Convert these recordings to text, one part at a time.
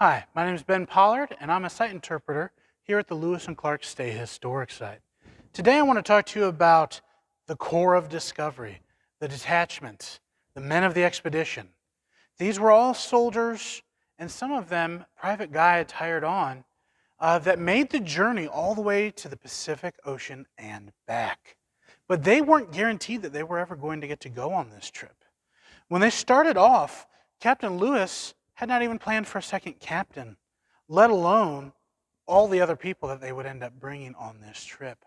Hi, my name is Ben Pollard, and I'm a site interpreter here at the Lewis and Clark State Historic Site. Today I want to talk to you about the Corps of Discovery, the Detachment, the men of the expedition. These were all soldiers, and some of them private guy attired on, that made the journey all the way to the Pacific Ocean and back. But they weren't guaranteed that they were ever going to get to go on this trip. When they started off, Captain Lewis had not even planned for a second captain, let alone all the other people that they would end up bringing on this trip.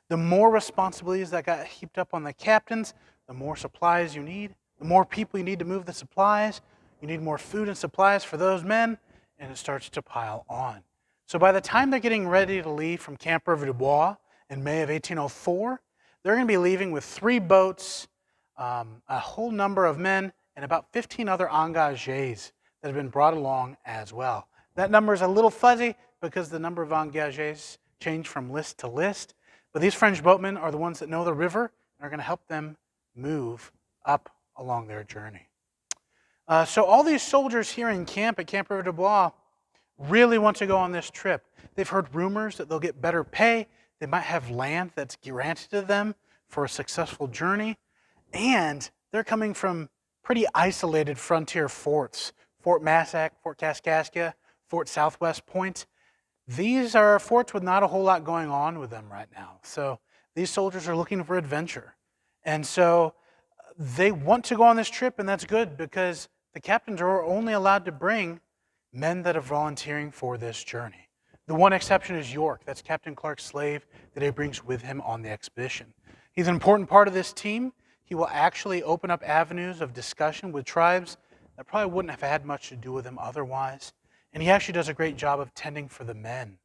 The more responsibilities that got heaped up on the captains, the more supplies you need, the more people you need to move the supplies, you need more food and supplies for those men, and it starts to pile on. So by the time they're getting ready to leave from Camp River Dubois in May of 1804, they're going to be leaving with 3 boats, a whole number of men, and about 15 other engagés that have been brought along as well. That number is a little fuzzy because the number of engagés change from list to list, but these French boatmen are the ones that know the river and are going to help them move up along their journey. So all these soldiers here in camp at Camp River Dubois really want to go on this trip. They've heard rumors that they'll get better pay, they might have land that's granted to them for a successful journey, and they're coming from pretty isolated frontier forts. Fort Massac, Fort Kaskaskia, Fort Southwest Point. These are forts with not a whole lot going on with them right now. So these soldiers are looking for adventure. And so they want to go on this trip, and that's good because the captains are only allowed to bring men that are volunteering for this journey. The one exception is York. That's Captain Clark's slave that he brings with him on the expedition. He's an important part of this team. He will actually open up avenues of discussion with tribes that probably wouldn't have had much to do with him otherwise. And he actually does a great job of tending for the men.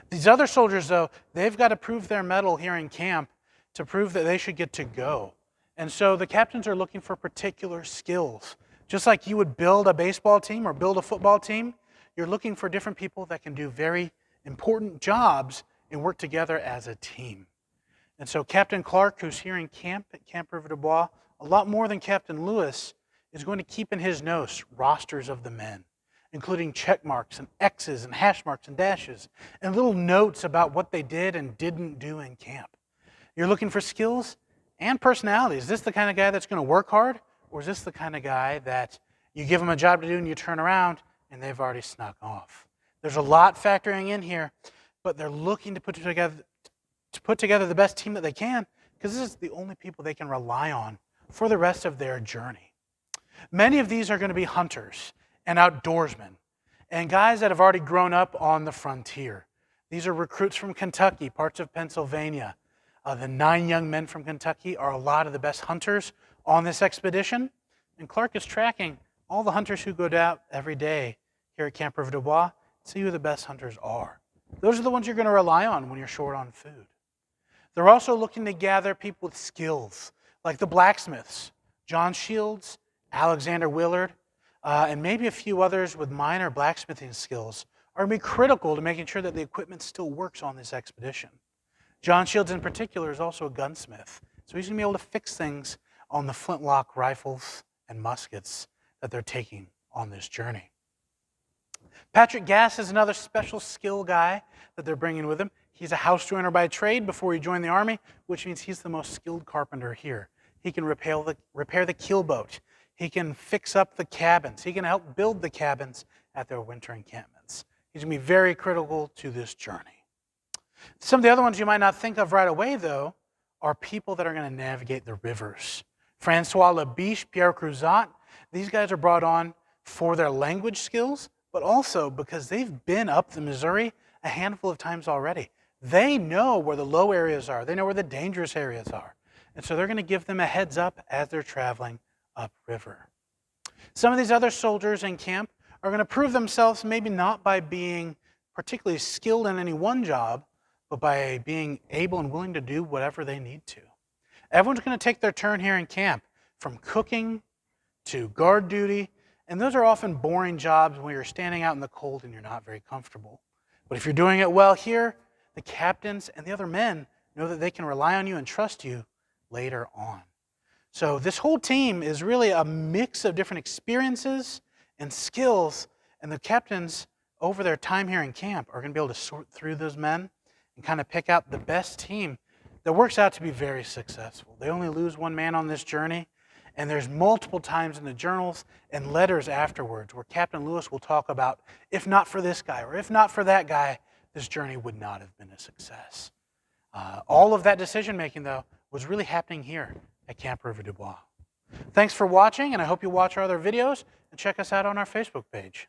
These other soldiers, though, they've got to prove their mettle here in camp to prove that they should get to go. And so the captains are looking for particular skills. Just like you would build a baseball team or build a football team, you're looking for different people that can do very important jobs and work together as a team. And so Captain Clark, who's here in camp at Camp River Dubois, a lot more than Captain Lewis, is going to keep in his notes rosters of the men, including check marks and X's and hash marks and dashes, and little notes about what they did and didn't do in camp. You're looking for skills and personality. Is this the kind of guy that's going to work hard, or is this the kind of guy that you give him a job to do and you turn around and they've already snuck off? There's a lot factoring in here, but they're looking to put together the best team that they can because this is the only people they can rely on for the rest of their journey. Many of these are going to be hunters and outdoorsmen and guys that have already grown up on the frontier. These are recruits from Kentucky, parts of Pennsylvania. The 9 young men from Kentucky are a lot of the best hunters on this expedition, and Clark is tracking all the hunters who go out every day here at Camp River Dubois to see who the best hunters are. Those are the ones you're going to rely on when you're short on food. They're also looking to gather people with skills, like the blacksmiths, John Shields, Alexander Willard, and maybe a few others with minor blacksmithing skills are going to be critical to making sure that the equipment still works on this expedition. John Shields in particular is also a gunsmith, so he's going to be able to fix things on the flintlock rifles and muskets that they're taking on this journey. Patrick Gass is another special skill guy that they're bringing with him. He's a house joiner by trade before he joined the Army, which means he's the most skilled carpenter here. He can repair the keelboat. He can fix up the cabins. He can help build the cabins at their winter encampments. He's going to be very critical to this journey. Some of the other ones you might not think of right away, though, are people that are going to navigate the rivers. Francois Labiche, Pierre Cruzat, these guys are brought on for their language skills, but also because they've been up the Missouri a handful of times already. They know where the low areas are. They know where the dangerous areas are. And so they're going to give them a heads up as they're traveling upriver. Some of these other soldiers in camp are going to prove themselves maybe not by being particularly skilled in any one job, but by being able and willing to do whatever they need to. Everyone's going to take their turn here in camp, from cooking to guard duty, and those are often boring jobs when you're standing out in the cold and you're not very comfortable. But if you're doing it well here, the captains and the other men know that they can rely on you and trust you later on. So this whole team is really a mix of different experiences and skills, And the captains, over their time here in camp, are going to be able to sort through those men and kind of pick out the best team that works out to be very successful. They only lose one man on this journey, and there's multiple times in the journals and letters afterwards where Captain Lewis will talk about, if not for this guy or if not for that guy, this journey would not have been a success. All of that decision making, though, was really happening here at Camp River Dubois. Thanks for watching, and I hope you watch our other videos and check us out on our Facebook page.